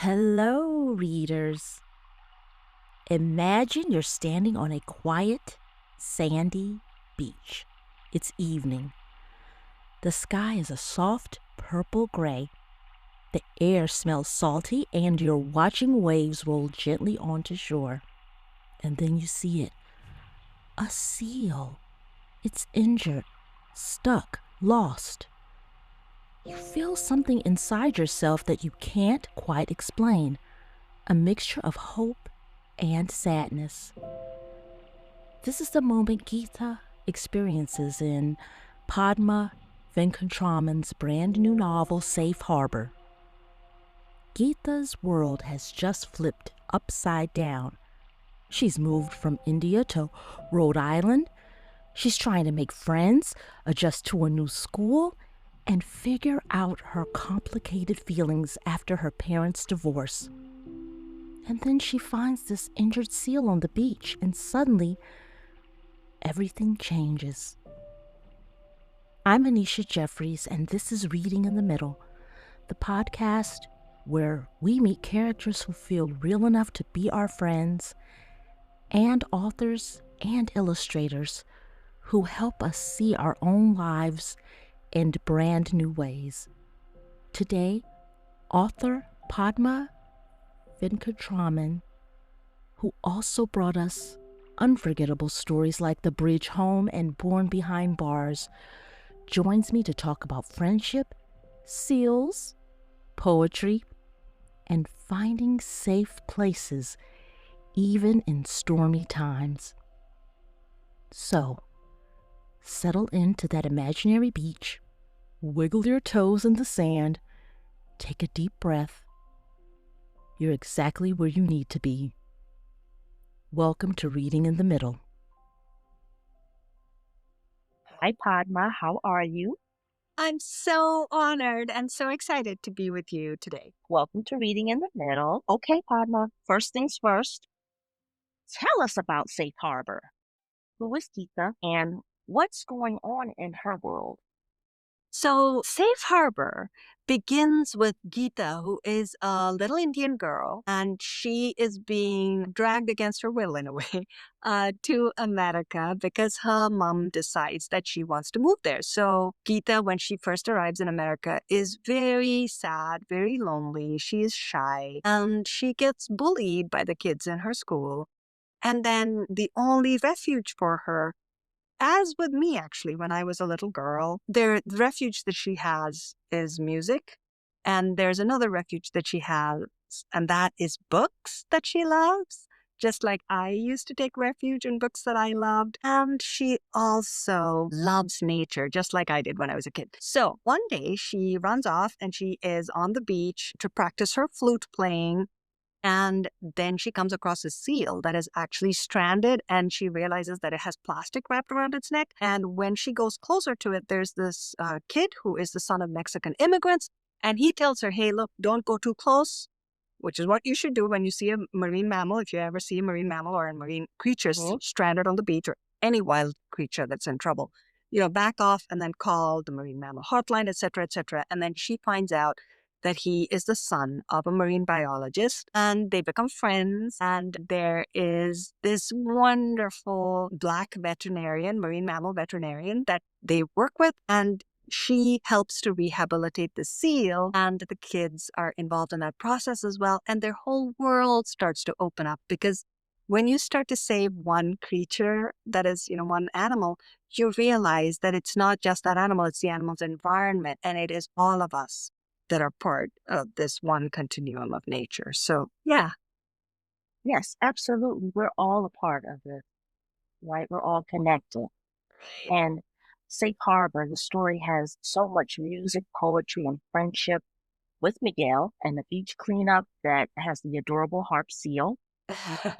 Hello, readers. Imagine you're standing on a quiet, sandy beach. It's evening. The sky is a soft purple gray. The air smells salty, and you're watching waves roll gently onto shore. And then you see it. A seal. It's injured, stuck, lost. You feel something inside yourself that you can't quite explain. A mixture of hope and sadness. This is the moment Geetha experiences in Padma Venkatraman's brand new novel, Safe Harbor. Geetha's world has just flipped upside down. She's moved from India to Rhode Island. She's trying to make friends, adjust to a new school, and figure out her complicated feelings after her parents' divorce. And then she finds this injured seal on the beach, and suddenly, everything changes. I'm Anisha Jeffries, and this is Reading in the Middle, the podcast where we meet characters who feel real enough to be our friends, and authors and illustrators who help us see our own lives in brand new ways. Today, author Padma Venkatraman, who also brought us unforgettable stories like The Bridge Home and Born Behind Bars, joins me to talk about friendship, seals, poetry, and finding safe places even in stormy times. So, settle into that imaginary beach, wiggle your toes in the sand, take a deep breath. You're exactly where you need to be. Welcome to Reading in the Middle. Hi, Padma. How are you? I'm so honored and so excited to be with you today. Welcome to Reading in the Middle. Okay, Padma, first things first. Tell us about Safe Harbor. Who is Geetha and what's going on in her world? So, Safe Harbor begins with Geetha, who is a little Indian girl, and she is being dragged against her will, in a way, to America because her mom decides that she wants to move there. So, Geetha, when she first arrives in America, is very sad, very lonely. She is shy, and she gets bullied by the kids in her school. And then the only refuge for her, as with me actually, when I was a little girl, the refuge that she has is music. And there's another refuge that she has, and that is books that she loves. Just like I used to take refuge in books that I loved. And she also loves nature, just like I did when I was a kid. So one day she runs off and she is on the beach to practice her flute playing. And then she comes across a seal that is actually stranded, and she realizes that it has plastic wrapped around its neck. And when she goes closer to it, there's this kid who is the son of Mexican immigrants. And he tells her, hey, look, don't go too close, which is what you should do when you see a marine mammal. If you ever see a marine mammal or a marine creature stranded on the beach, or any wild creature that's in trouble, back off and then call the marine mammal hotline, et cetera, et cetera. And then she finds out that he is the son of a marine biologist, and they become friends. And there is this wonderful Black veterinarian, marine mammal veterinarian, that they work with, and she helps to rehabilitate the seal, and the kids are involved in that process as well. And their whole world starts to open up, because when you start to save one creature, that is, one animal, you realize that it's not just that animal, it's the animal's environment, and it is all of us that are part of this one continuum of nature. So, yeah. Yes, absolutely. We're all a part of it, right? We're all connected. And Safe Harbor, the story has so much music, poetry, and friendship with Miguel and the beach cleanup that has the adorable harp seal.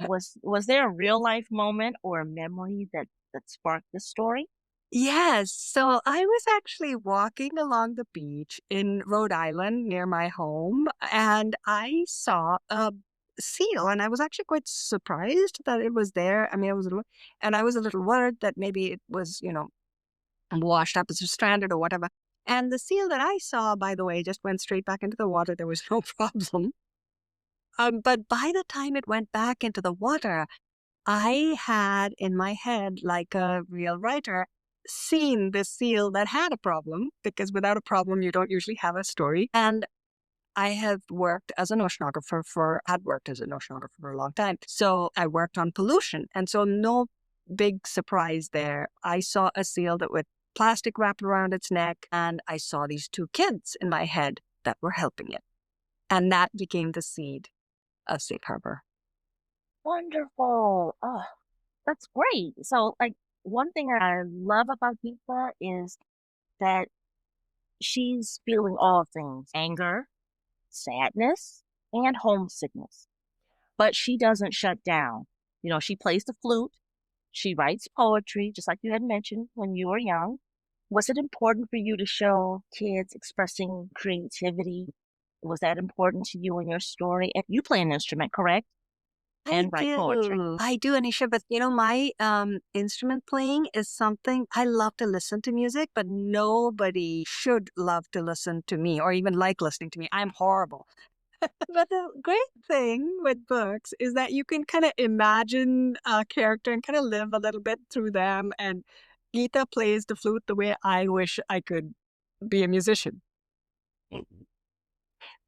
Was there a real life moment or a memory that sparked this story? Yes. So I was actually walking along the beach in Rhode Island near my home, and I saw a seal, and I was actually quite surprised that it was there. I mean, I was a little worried that maybe it was, washed up as stranded or whatever. And the seal that I saw, by the way, just went straight back into the water. There was no problem. But by the time it went back into the water, I had in my head, like a real writer, seen this seal that had a problem, because without a problem, you don't usually have a story. And I have worked as an oceanographer had worked as an oceanographer for a long time. So I worked on pollution. And so no big surprise there. I saw a seal that with plastic wrapped around its neck, and I saw these two kids in my head that were helping it. And that became the seed of Safe Harbor. Wonderful. Oh, that's great. So, like, one thing I love about Geetha is that she's feeling all things anger, sadness, and homesickness. But she doesn't shut down. She plays the flute, she writes poetry, just like you had mentioned when you were young. Was it important for you to show kids expressing creativity? Was that important to you in your story? And you play an instrument, correct? I And write poetry. do. I do, Anisha, but my instrument playing is something I love to listen to music, but nobody should love to listen to me or even like listening to me. I'm horrible. But the great thing with books is that you can kind of imagine a character and kind of live a little bit through them. And Geeta plays the flute the way I wish I could be a musician.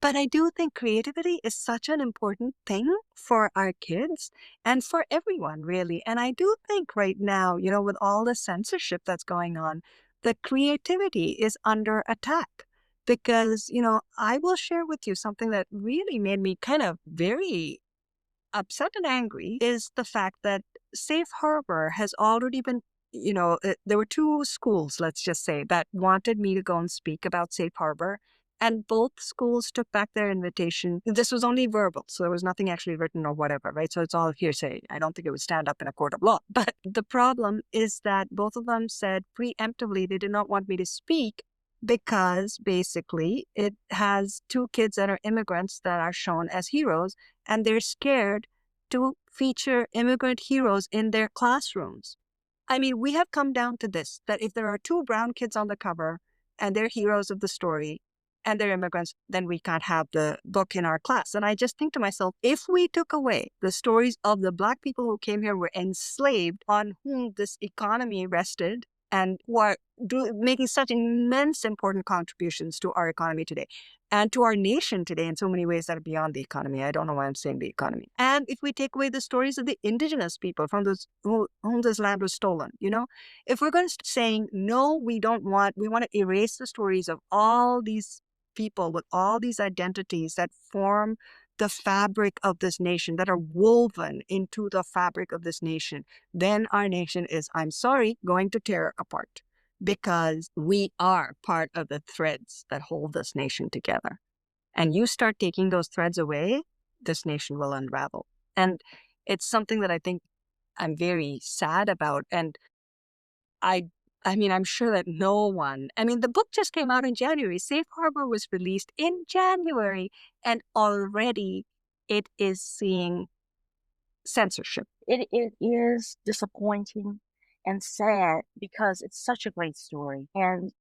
But I do think creativity is such an important thing for our kids and for everyone, really. And I do think right now, with all the censorship that's going on, the creativity is under attack. Because, I will share with you something that really made me kind of very upset and angry is the fact that Safe Harbor has already been, there were two schools, let's just say, that wanted me to go and speak about Safe Harbor. And both schools took back their invitation. This was only verbal, so there was nothing actually written or whatever, right? So it's all hearsay. I don't think it would stand up in a court of law. But the problem is that both of them said preemptively they did not want me to speak because basically it has two kids that are immigrants that are shown as heroes, and they're scared to feature immigrant heroes in their classrooms. I mean, we have come down to this, that if there are two brown kids on the cover and they're heroes of the story and they're immigrants, then we can't have the book in our class. And I just think to myself, if we took away the stories of the Black people who came here, were enslaved, on whom this economy rested, and who are making such immense important contributions to our economy today and to our nation today in so many ways that are beyond the economy. I don't know why I'm saying the economy. And if we take away the stories of the indigenous people from those whom this land was stolen, if we're going to start saying, no, we want to erase the stories of all these people with all these identities that form the fabric of this nation, that are woven into the fabric of this nation, then our nation is, I'm sorry, going to tear apart, because we are part of the threads that hold this nation together. And you start taking those threads away, this nation will unravel. And it's something that I think I'm very sad about. And I'm sure that the book just came out in January. Safe Harbor was released in January, and already it is seeing censorship. It is disappointing and sad because it's such a great story. And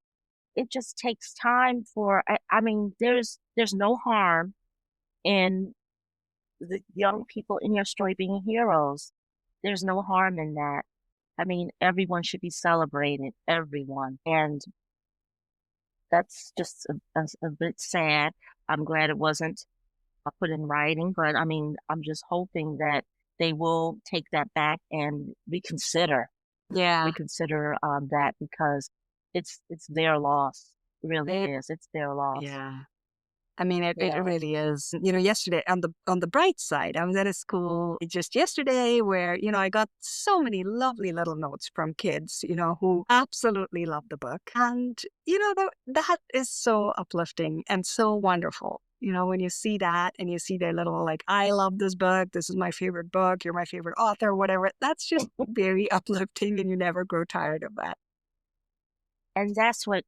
it just takes time for, there's no harm in the young people in your story being heroes. There's no harm in that. Everyone should be celebrated, everyone. And that's just a bit sad. I'm glad it wasn't put in writing, but I'm just hoping that they will take that back and Yeah. reconsider that, because it's their loss. It really It, is. It's their loss. yeah. It Yeah. really is. Yesterday, on the bright side, I was at a school just yesterday where, I got so many lovely little notes from kids, who absolutely love the book. And, that is so uplifting and so wonderful. When you see that and you see their little, like, I love this book, this is my favorite book, you're my favorite author, whatever, that's just very uplifting, and you never grow tired of that. And that's what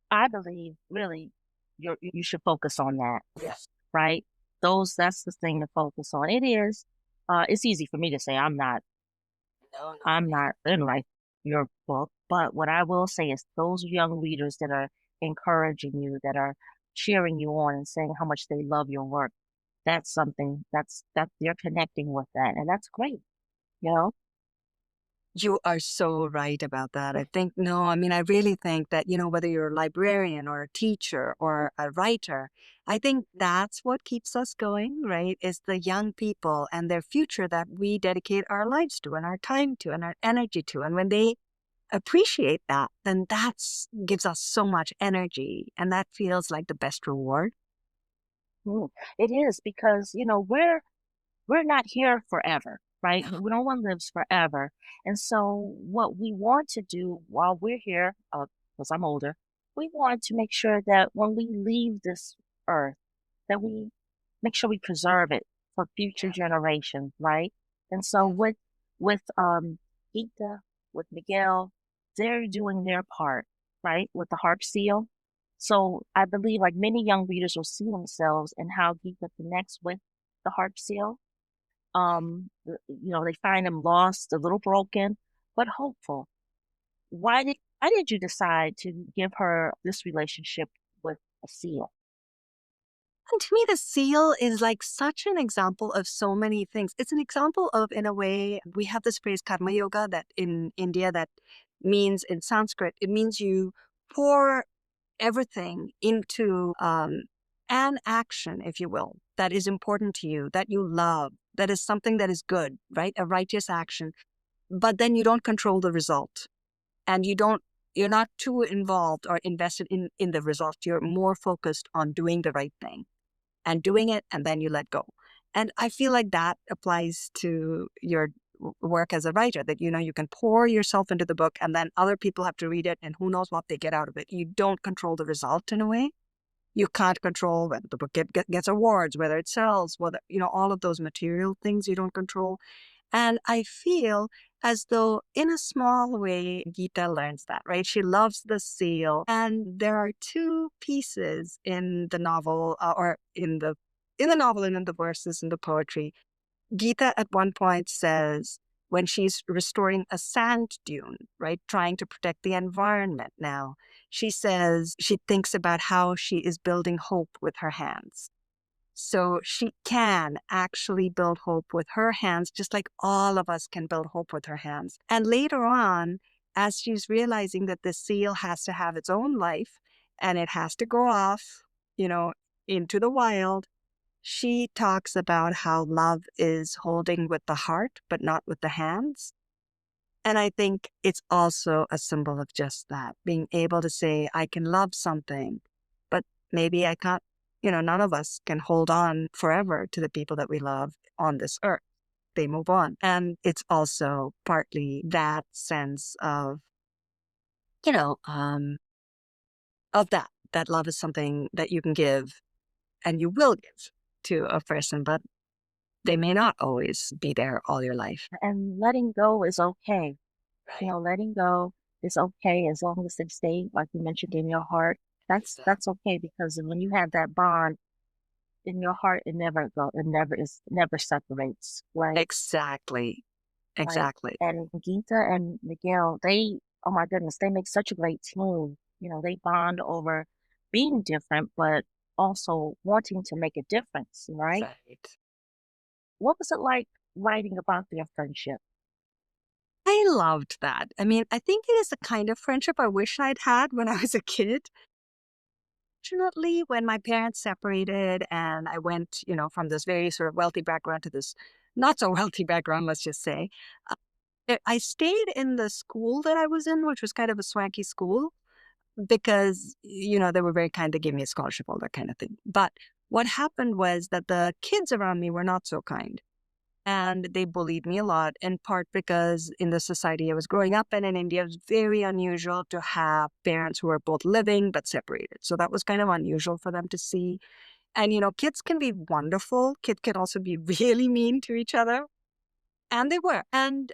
I believe, really, you should focus on that, Yes. right? That's the thing to focus on. It's easy for me to say No, no. I'm not in like your book, but what I will say is those young readers that are encouraging you, that are cheering you on and saying how much they love your work, that's something that they're connecting with that, and that's great, you know? You are so right about that. I think, no, I mean, I really think that, whether you're a librarian or a teacher or a writer, I think that's what keeps us going, right? Is the young people and their future that we dedicate our lives to and our time to and our energy to. And when they appreciate that, then that's gives us so much energy. And that feels like the best reward. Mm, it is because, we're not here forever, right? No one lives forever. And so what we want to do while we're here, because I'm older, we want to make sure that when we leave this earth, that we make sure we preserve it for future generations, right? And so with Geetha, with Miguel, they're doing their part, right? With the harp seal. So I believe like many young readers will see themselves in how Geetha connects with the harp seal. They find him lost, a little broken, but hopeful. Why did you decide to give her this relationship with a seal? And to me, the seal is like such an example of so many things. It's an example of, in a way, we have this phrase karma yoga that in India that means in Sanskrit, it means you pour everything into an action, if you will, that is important to you, that you love, that is something that is good, right? A righteous action. But then you don't control the result and you're not too involved or invested in the result. You're more focused on doing the right thing and doing it, and then you let go. And I feel like that applies to your work as a writer, that you can pour yourself into the book and then other people have to read it and who knows what they get out of it. You don't control the result in a way. You can't control whether the book gets awards, whether it sells, whether all of those material things you don't control. And I feel as though in a small way, Geetha learns that, right? She loves the seal. And there are two pieces in the novel, or in the novel and in the verses in the poetry. Geetha at one point says, when she's restoring a sand dune, right, trying to protect the environment now, she says she thinks about how she is building hope with her hands. So she can actually build hope with her hands, just like all of us can build hope with her hands. And later on, as she's realizing that the seal has to have its own life and it has to go off, you know, into the wild, she talks about how love is holding with the heart, but not with the hands. And I think it's also a symbol of just that, being able to say, I can love something, but maybe I can't, none of us can hold on forever to the people that we love on this earth. They move on. And it's also partly that sense of, you know, um, that love is something that you can give and you will give to a person, but they may not always be there all your life. And letting go is okay. Right. Letting go is okay as long as they stay, like you mentioned, in your heart. That's okay because when you have that bond in your heart, it never separates. Exactly. Like, Exactly. and Geetha and Miguel, oh my goodness, they make such a great team. They bond over being different, but also wanting to make a difference, right? Right. What was it like writing about their friendship? I loved that. I mean, I think it is the kind of friendship I wish I'd had when I was a kid. Fortunately, when my parents separated and I went, from this very sort of wealthy background to this not so wealthy background, let's just say, I stayed in the school that I was in, which was kind of a swanky school because, they were very kind. They gave me a scholarship, all that kind of thing. But what happened was that the kids around me were not so kind. And they bullied me a lot, in part because in the society I was growing up in India, it was very unusual to have parents who were both living but separated. So that was kind of unusual for them to see. And, kids can be wonderful. Kids can also be really mean to each other. And they were. And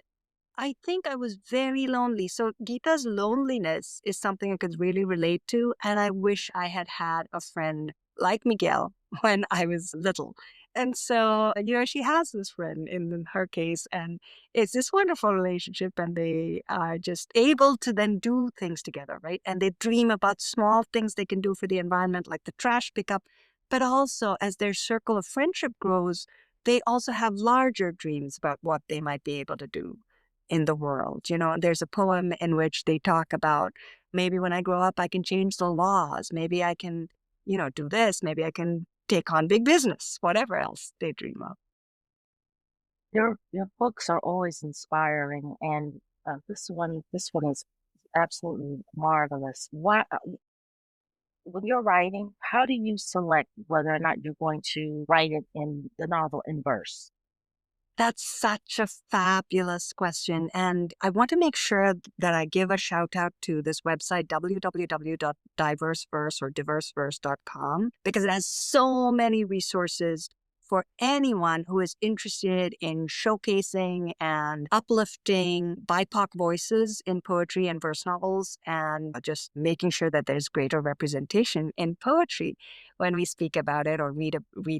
I think I was very lonely. So Geeta's loneliness is something I could really relate to. And I wish I had had a friend like Miguel when I was little. And so, she has this friend in her case, and it's this wonderful relationship, and they are just able to then do things together, right? And they dream about small things they can do for the environment, like the trash pickup. But also, as their circle of friendship grows, they also have larger dreams about what they might be able to do in the world. There's a poem in which they talk about, maybe when I grow up, I can change the laws. Maybe I can, do this. Maybe I can take on big business, whatever else they dream of. Your books are always inspiring, and this one is absolutely marvelous. When you're writing, how do you select whether or not you're going to write it in the novel in verse? That's such a fabulous question. And I want to make sure that I give a shout out to this website, www.diverseverse or diverseverse.com, because it has so many resources for anyone who is interested in showcasing and uplifting BIPOC voices in poetry and verse novels, and just making sure that there's greater representation in poetry when we speak about it or read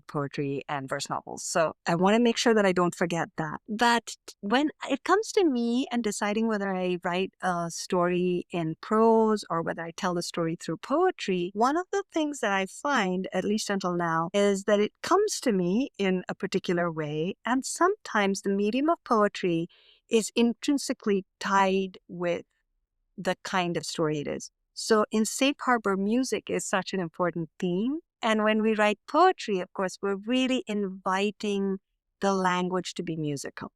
poetry and verse novels. So I want to make sure that I don't forget that. But when it comes to me and deciding whether I write a story in prose or whether I tell the story through poetry, one of the things that I find, at least until now, is that it comes to me in a particular way. And sometimes the medium of poetry is intrinsically tied with the kind of story it is. So in Safe Harbor, music is such an important theme. And when we write poetry, of course, we're really inviting the language to be musical.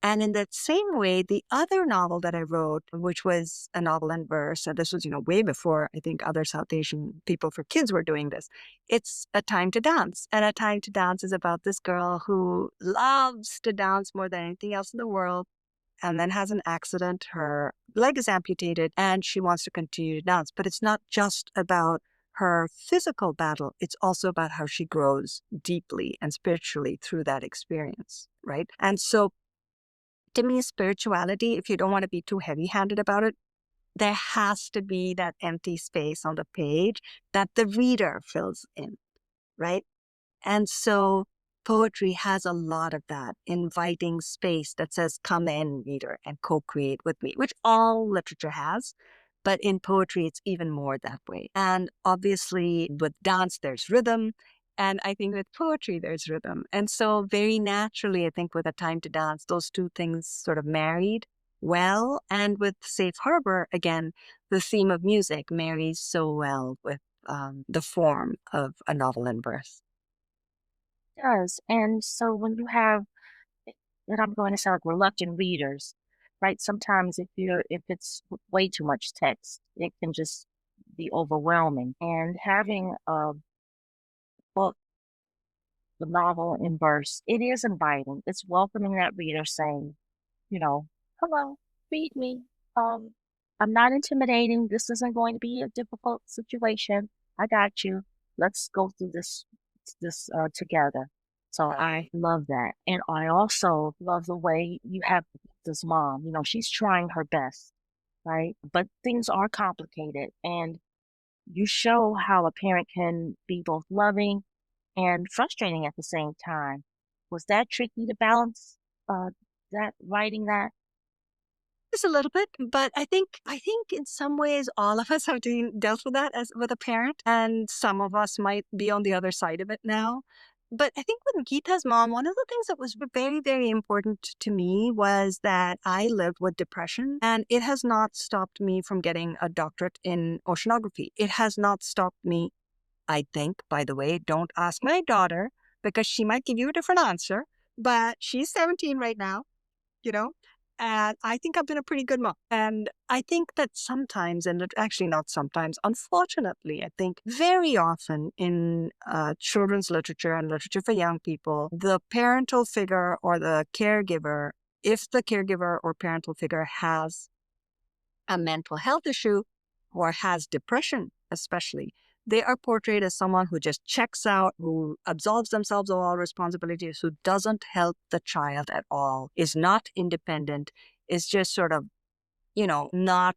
And in that same way, the other novel that I wrote, which was a novel in verse, and this was, way before I think other South Asian people for kids were doing this. It's A Time to Dance. And A Time to Dance is about this girl who loves to dance more than anything else in the world, and then has an accident. Her leg is amputated and she wants to continue to dance. But it's not just about her physical battle. It's also about how she grows deeply and spiritually through that experience, right? And so to me, spirituality, if you don't want to be too heavy-handed about it, there has to be that empty space on the page that the reader fills in, right? And so poetry has a lot of that inviting space that says, come in, reader, and co-create with me, which all literature has. But in poetry, it's even more that way. And obviously, with dance, there's rhythm. And I think with poetry, there's rhythm. And so very naturally, I think with A Time to Dance, those two things sort of married well. And with Safe Harbor, again, the theme of music marries so well with the form of a novel in verse. It does. And so when you have, and I'm going to sound like reluctant readers, right? Sometimes if it's way too much text, it can just be overwhelming. And having a book, the novel in verse, it is inviting. It's welcoming that reader, saying, you know, hello, read me. Um, I'm not intimidating. This isn't going to be a difficult situation. I got you. Let's go through this together. So I love that. And I also love the way you have this mom. She's trying her best, right? But things are complicated. And you show how a parent can be both loving and frustrating at the same time. Was that tricky to balance that writing that? Just a little bit, but I think in some ways all of us have dealt with that as with a parent, and some of us might be on the other side of it now. But I think with Geetha's mom, one of the things that was very, very important to me was that I lived with depression, and it has not stopped me from getting a doctorate in oceanography. It has not stopped me, I think, by the way. Don't ask my daughter because she might give you a different answer, but she's 17 right now, you know? And I think I've been a pretty good mom. And I think that sometimes, and actually not sometimes, unfortunately, I think very often in children's literature and literature for young people, the parental figure or the caregiver, if the caregiver or parental figure has a mental health issue or has depression, especially, they are portrayed as someone who just checks out, who absolves themselves of all responsibilities, who doesn't help the child at all, is not independent, is just sort of, not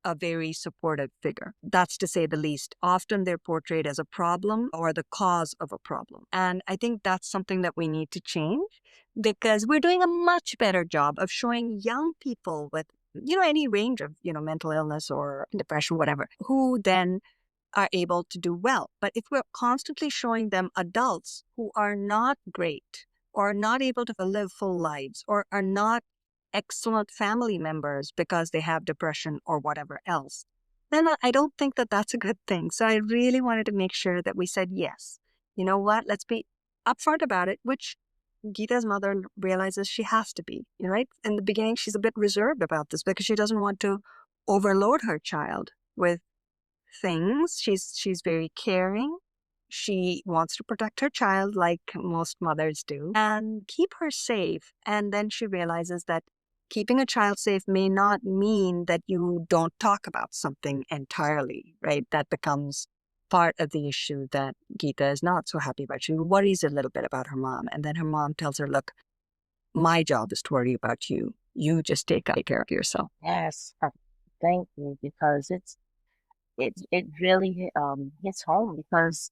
a very supportive figure. That's to say the least. Often they're portrayed as a problem or the cause of a problem. And I think that's something that we need to change because we're doing a much better job of showing young people with, any range of, mental illness or depression, whatever, who then are able to do well. But if we're constantly showing them adults who are not great or not able to live full lives or are not excellent family members because they have depression or whatever else, then I don't think that that's a good thing. So I really wanted to make sure that we said, yes, you know what, let's be upfront about it, which Geetha's mother realizes she has to be, right? In the beginning, she's a bit reserved about this because she doesn't want to overload her child with things. She's very caring. She wants to protect her child like most mothers do and keep her safe. And then she realizes that keeping a child safe may not mean that you don't talk about something entirely, right? That becomes part of the issue that Geetha is not so happy about. She worries a little bit about her mom. And then her mom tells her, look, my job is to worry about you. You just take care of yourself. Yes, thank you, because it really hits home, because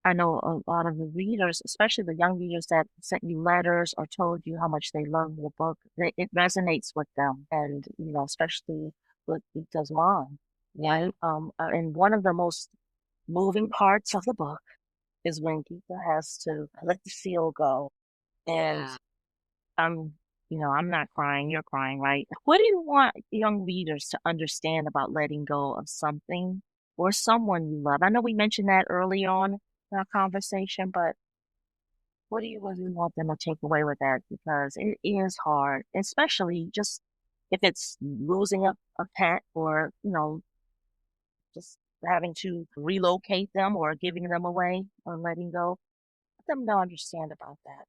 I know a lot of the readers, especially the young readers that sent you letters or told you how much they love the book, it resonates with them, and especially with Geeta's mom. Right? And one of the most moving parts of the book is when Geetha has to let the seal go, and I'm, I'm not crying, you're crying, right? What do you want young readers to understand about letting go of something or someone you love? I know we mentioned that early on in our conversation, but what do you really want them to take away with that? Because it is hard, especially just if it's losing a pet, or, just having to relocate them or giving them away or letting go. Let them know, understand about that.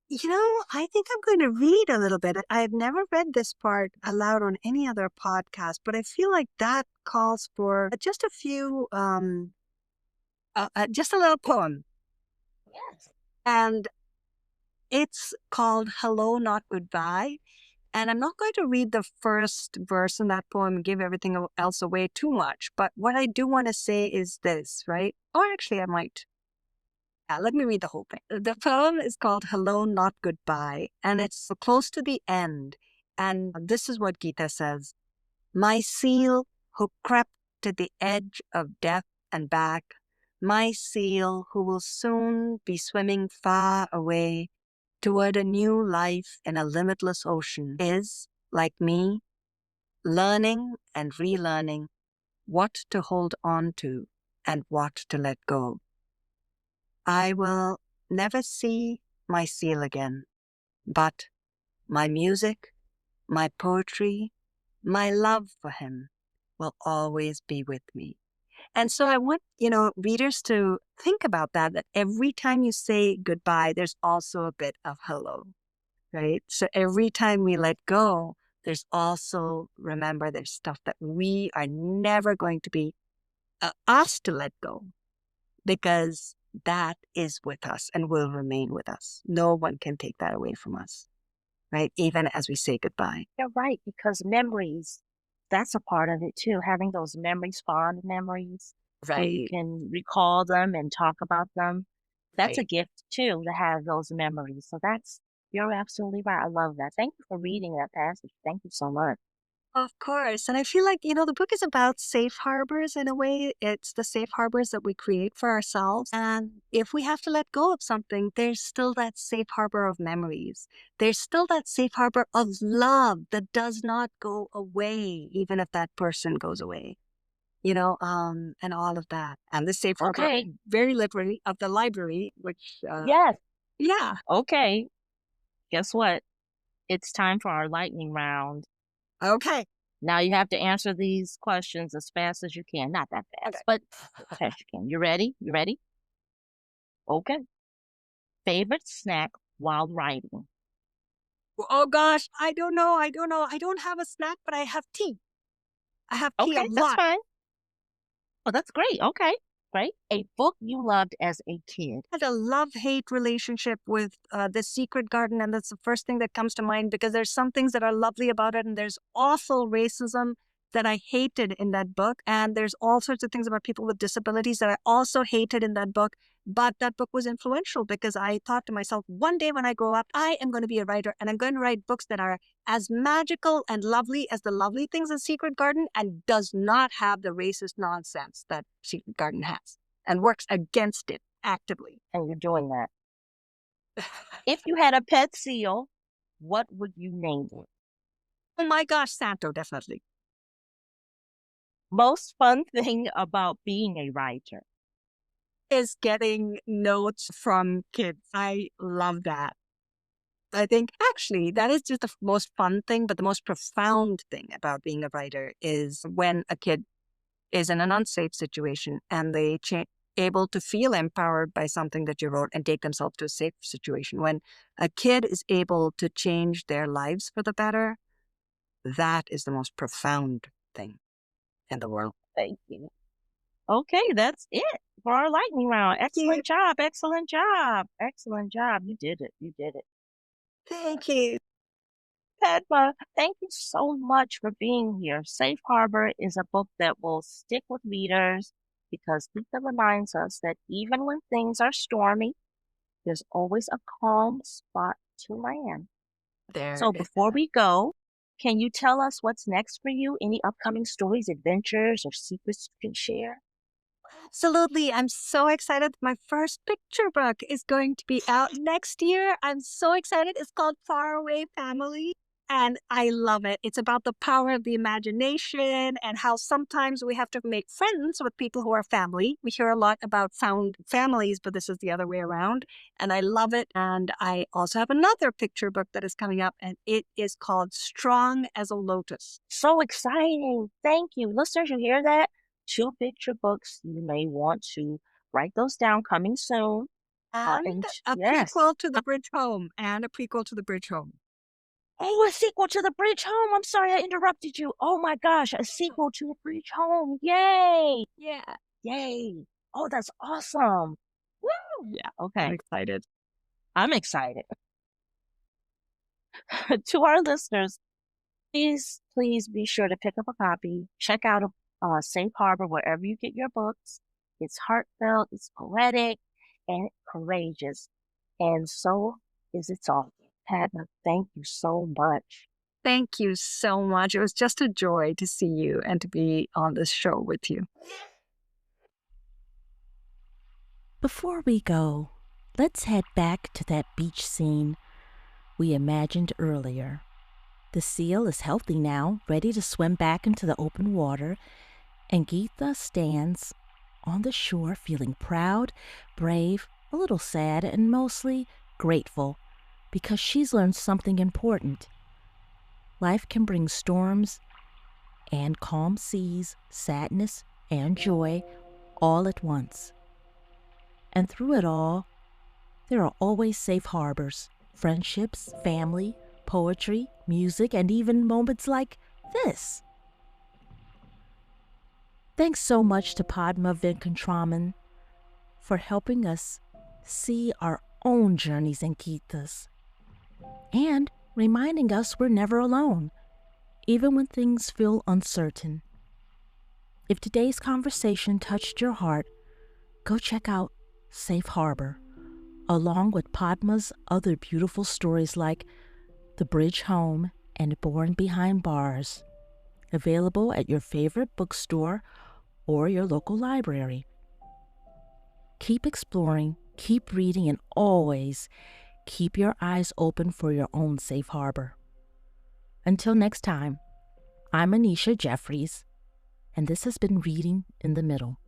I think I'm going to read a little bit. I've never read this part aloud on any other podcast, but I feel like that calls for just a few, just a little poem. Yes. And it's called Hello, Not Goodbye. And I'm not going to read the first verse in that poem and give everything else away too much. But what I do want to say is this, right? Or actually, I might. Let me read the whole thing. The poem is called Hello, Not Goodbye, and it's close to the end. And this is what Geetha says. My seal who crept to the edge of death and back, my seal who will soon be swimming far away toward a new life in a limitless ocean, is, like me, learning and relearning what to hold on to and what to let go. I will never see my seal again, but my music, my poetry, my love for him will always be with me. And so I want, readers to think about that every time you say goodbye, there's also a bit of hello, right? So every time we let go, there's also, remember, there's stuff that we are never going to be asked to let go, because that is with us and will remain with us. No one can take that away from us, right? Even as we say goodbye. You're right, because memories, that's a part of it too. Having those memories, fond memories, where you can recall them and talk about them. That's a gift too, to have those memories. So you're absolutely right. I love that. Thank you for reading that passage. Thank you so much. Of course. And I feel like, the book is about safe harbors in a way. It's the safe harbors that we create for ourselves. And if we have to let go of something, there's still that safe harbor of memories. There's still that safe harbor of love that does not go away, even if that person goes away, and all of that. And the safe harbor, very literally, of the library, which, Yes. yeah. Okay. Guess what? It's time for our lightning round. Okay. Now you have to answer these questions as fast as you can. Not that fast, but as fast as you can. You ready? You ready? Okay. Favorite snack while writing? Oh gosh, I don't know. I don't have a snack, but I have tea. I have tea a lot. That's fine. Oh, that's great. Okay. Great. A book you loved as a kid? I had a love-hate relationship with The Secret Garden, and that's the first thing that comes to mind, because there's some things that are lovely about it, and there's awful racism that I hated in that book, and there's all sorts of things about people with disabilities that I also hated in that book. But that book was influential because I thought to myself, one day when I grow up, I am going to be a writer, and I'm going to write books that are as magical and lovely as the lovely things in Secret Garden, and does not have the racist nonsense that Secret Garden has. and works against it actively. And you're doing that. If you had a pet seal, what would you name it? Oh my gosh, Santo, definitely. Most fun thing about being a writer? Is getting notes from kids. I love that. I think actually that is just the most fun thing, but the most profound thing about being a writer is when a kid is in an unsafe situation and they able to feel empowered by something that you wrote and take themselves to a safe situation. When a kid is able to change their lives for the better, that is the most profound thing in the world. Thank you. Okay, that's it for our lightning round. Excellent job. Excellent job. Excellent job. You did it. You did it. Thank you. Padma, thank you so much for being here. Safe Harbor is a book that will stick with readers because Geetha reminds us that even when things are stormy, there's always a calm spot to land. So before we go, can you tell us what's next for you? Any upcoming stories, adventures, or secrets you can share? Absolutely. I'm so excited. My first picture book is going to be out next year. I'm so excited. It's called Faraway Family. And I love it. It's about the power of the imagination and how sometimes we have to make friends with people who are family. We hear a lot about found families, but this is the other way around. And I love it. And I also have another picture book that is coming up, and it is called Strong as a Lotus. So exciting. Thank you. Listeners, you hear that? 2 picture books. You may want to write those down coming soon. And a prequel to The Bridge Home. Oh, a sequel to The Bridge Home. I'm sorry I interrupted you. Oh my gosh, a sequel to The Bridge Home. Yay. Yeah. Yay. Oh, that's awesome. Woo. Yeah. Okay. I'm excited. I'm excited. To our listeners, please be sure to pick up a copy. Check out Safe Harbor wherever you get your books. It's heartfelt, it's poetic, and courageous. And so is its author. Padma, thank you so much. Thank you so much. It was just a joy to see you and to be on this show with you. Before we go, let's head back to that beach scene we imagined earlier. The seal is healthy now, ready to swim back into the open water, and Geetha stands on the shore feeling proud, brave, a little sad, and mostly grateful because she's learned something important. Life can bring storms and calm seas, sadness and joy all at once. And through it all, there are always safe harbors, friendships, family, poetry, music, and even moments like this. Thanks so much to Padma Venkatraman for helping us see our own journeys and Geetha's, and reminding us we're never alone, even when things feel uncertain. If today's conversation touched your heart, go check out Safe Harbor, along with Padma's other beautiful stories like The Bridge Home and Born Behind Bars, available at your favorite bookstore or your local library. Keep exploring, keep reading, and always keep your eyes open for your own safe harbor. Until next time, I'm Anisha Jeffries, and this has been Reading in the Middle.